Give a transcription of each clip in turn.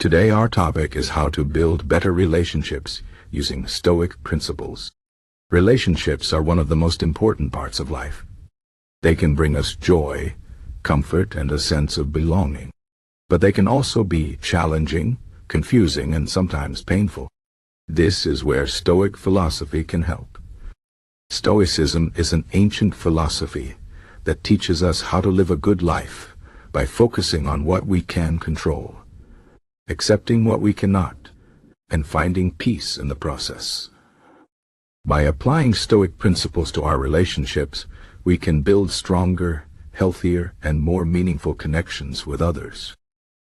Today our topic is how to build better relationships using Stoic principles. Relationships are one of the most important parts of life. They can bring us joy, comfort, and a sense of belonging. But they can also be challenging, confusing, and sometimes painful. This is where Stoic philosophy can help. Stoicism is an ancient philosophy that teaches us how to live a good life by focusing on what we can control, accepting what we cannot, and finding peace in the process. By applying Stoic principles to our relationships, we can build stronger, healthier, and more meaningful connections with others.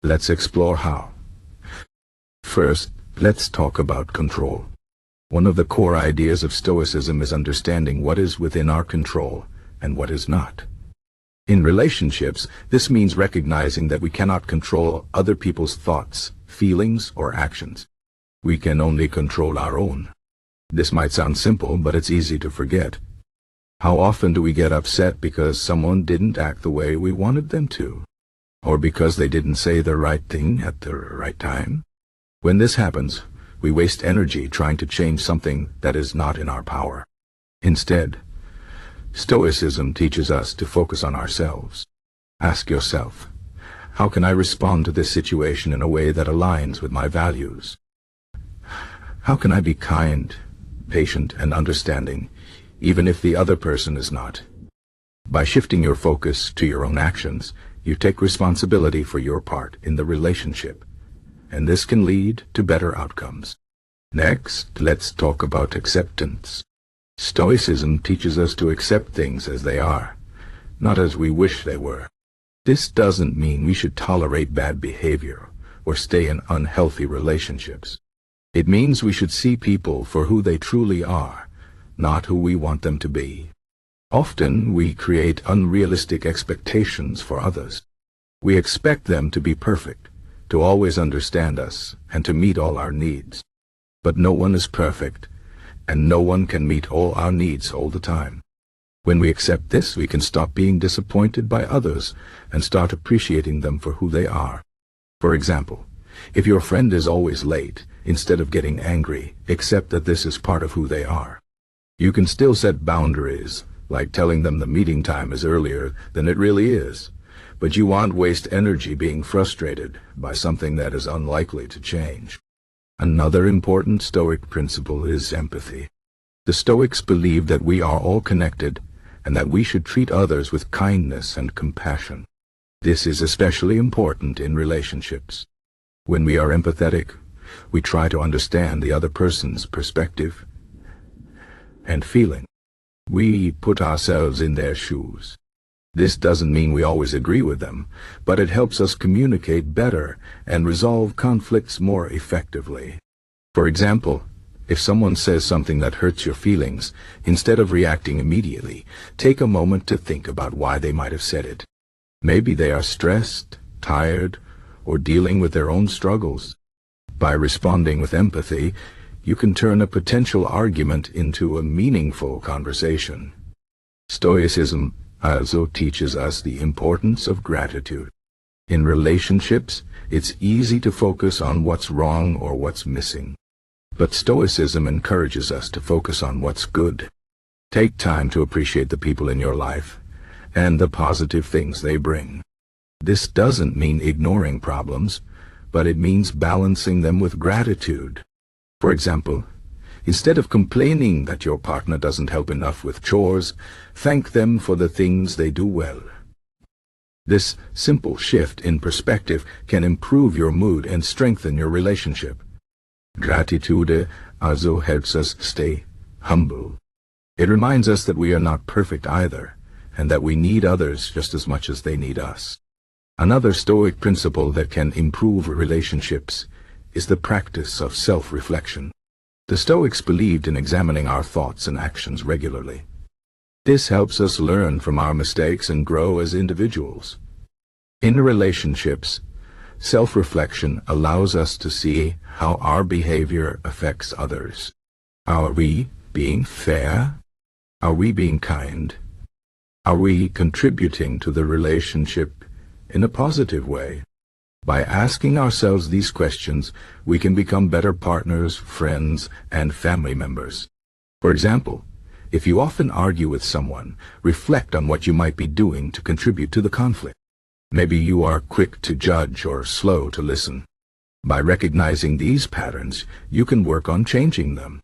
Let's explore how. First, let's talk about control. One of the core ideas of Stoicism is understanding what is within our control and what is not. In relationships, this means recognizing that we cannot control other people's thoughts, feelings, or actions. We can only control our own. This might sound simple, but it's easy to forget. How often do we get upset because someone didn't act the way we wanted them to? Or because they didn't say the right thing at the right time? When this happens, we waste energy trying to change something that is not in our power. Instead, Stoicism teaches us to focus on ourselves. Ask yourself, how can I respond to this situation in a way that aligns with my values? How can I be kind, patient, and understanding, even if the other person is not? By shifting your focus to your own actions, you take responsibility for your part in the relationship, and this can lead to better outcomes. Next, let's talk about acceptance. Stoicism teaches us to accept things as they are, not as we wish they were. This doesn't mean we should tolerate bad behavior or stay in unhealthy relationships. It means we should see people for who they truly are, not who we want them to be. Often, we create unrealistic expectations for others. We expect them to be perfect, to always understand us, and to meet all our needs. But no one is perfect, and no one can meet all our needs all the time. When we accept this, we can stop being disappointed by others and start appreciating them for who they are. For example, if your friend is always late, instead of getting angry, accept that this is part of who they are. You can still set boundaries, like telling them the meeting time is earlier than it really is, but you won't waste energy being frustrated by something that is unlikely to change. Another important Stoic principle is empathy. The Stoics believe that we are all connected and that we should treat others with kindness and compassion. This is especially important in relationships. When we are empathetic, we try to understand the other person's perspective and feeling. We put ourselves in their shoes. This doesn't mean we always agree with them, but it helps us communicate better and resolve conflicts more effectively. For example, if someone says something that hurts your feelings, instead of reacting immediately, take a moment to think about why they might have said it. Maybe they are stressed, tired, or dealing with their own struggles. By responding with empathy, you can turn a potential argument into a meaningful conversation. Stoicism also teaches us the importance of gratitude. In relationships, it's easy to focus on what's wrong or what's missing. But Stoicism encourages us to focus on what's good. Take time to appreciate the people in your life and the positive things they bring. This doesn't mean ignoring problems, but it means balancing them with gratitude. For example, instead of complaining that your partner doesn't help enough with chores, thank them for the things they do well. This simple shift in perspective can improve your mood and strengthen your relationship. Gratitude also helps us stay humble. It reminds us that we are not perfect either, and that we need others just as much as they need us. Another Stoic principle that can improve relationships is the practice of self-reflection. The Stoics believed in examining our thoughts and actions regularly. This helps us learn from our mistakes and grow as individuals. In relationships, self-reflection allows us to see how our behavior affects others. Are we being fair? Are we being kind? Are we contributing to the relationship in a positive way? By asking ourselves these questions, we can become better partners, friends, and family members. For example, if you often argue with someone, reflect on what you might be doing to contribute to the conflict. Maybe you are quick to judge or slow to listen. By recognizing these patterns, you can work on changing them.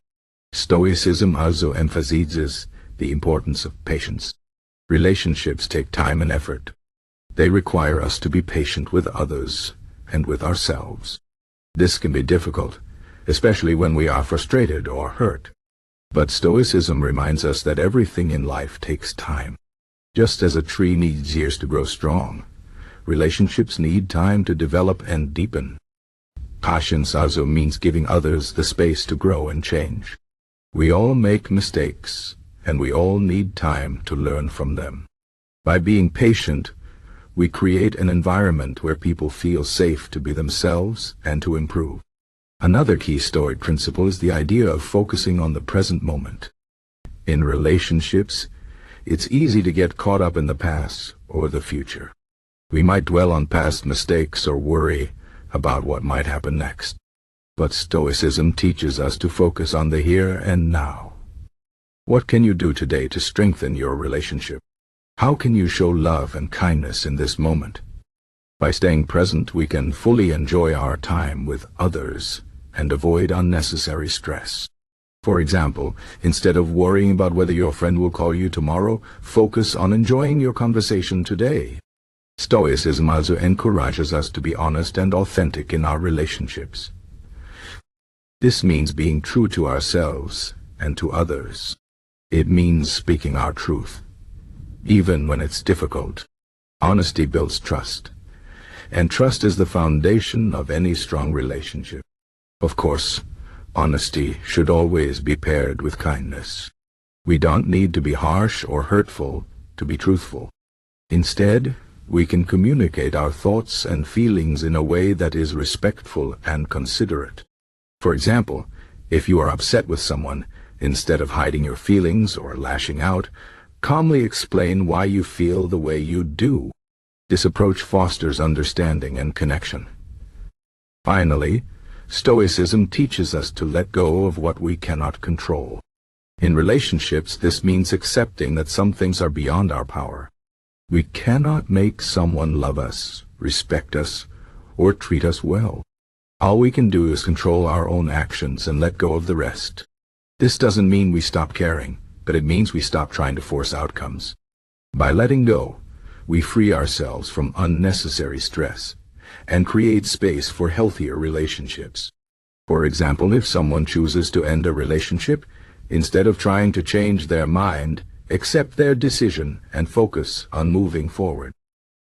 Stoicism also emphasizes the importance of patience. Relationships take time and effort. They require us to be patient with others and with ourselves. This can be difficult, especially when we are frustrated or hurt. But Stoicism reminds us that everything in life takes time. Just as a tree needs years to grow strong, relationships need time to develop and deepen. Patience also means giving others the space to grow and change. We all make mistakes, and we all need time to learn from them. By being patient, we create an environment where people feel safe to be themselves and to improve. Another key Stoic principle is the idea of focusing on the present moment. In relationships, it's easy to get caught up in the past or the future. We might dwell on past mistakes or worry about what might happen next. But Stoicism teaches us to focus on the here and now. What can you do today to strengthen your relationship? How can you show love and kindness in this moment? By staying present, we can fully enjoy our time with others and avoid unnecessary stress. For example, instead of worrying about whether your friend will call you tomorrow, focus on enjoying your conversation today. Stoicism also encourages us to be honest and authentic in our relationships. This means being true to ourselves and to others. It means speaking our truth, even when it's difficult. Honesty builds trust, and trust is the foundation of any strong relationship. Of course, honesty should always be paired with kindness. We don't need to be harsh or hurtful to be truthful. Instead, we can communicate our thoughts and feelings in a way that is respectful and considerate. For example, if you are upset with someone, instead of hiding your feelings or lashing out, calmly explain why you feel the way you do. This approach fosters understanding and connection. Finally, Stoicism teaches us to let go of what we cannot control. In relationships, this means accepting that some things are beyond our power. We cannot make someone love us, respect us, or treat us well. All we can do is control our own actions and let go of the rest. This doesn't mean we stop caring, but it means we stop trying to force outcomes. By letting go, we free ourselves from unnecessary stress and create space for healthier relationships. For example, if someone chooses to end a relationship, instead of trying to change their mind, accept their decision and focus on moving forward.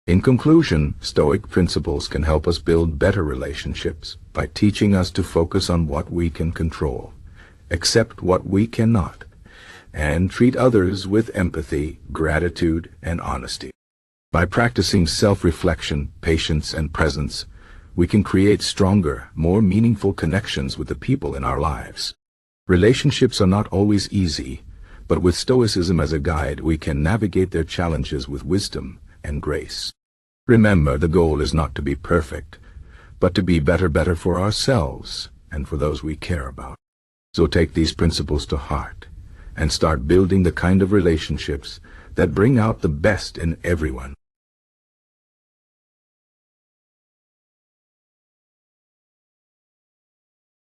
In conclusion, Stoic principles can help us build better relationships by teaching us to focus on what we can control, accept what we cannot, and treat others with empathy, gratitude, and honesty. By practicing self-reflection, patience, and presence, we can create stronger, more meaningful connections with the people in our lives. Relationships are not always easy, but with Stoicism as a guide, we can navigate their challenges with wisdom and grace. Remember, the goal is not to be perfect, but to be better for ourselves and for those we care about. So take these principles to heart and start building the kind of relationships that bring out the best in everyone.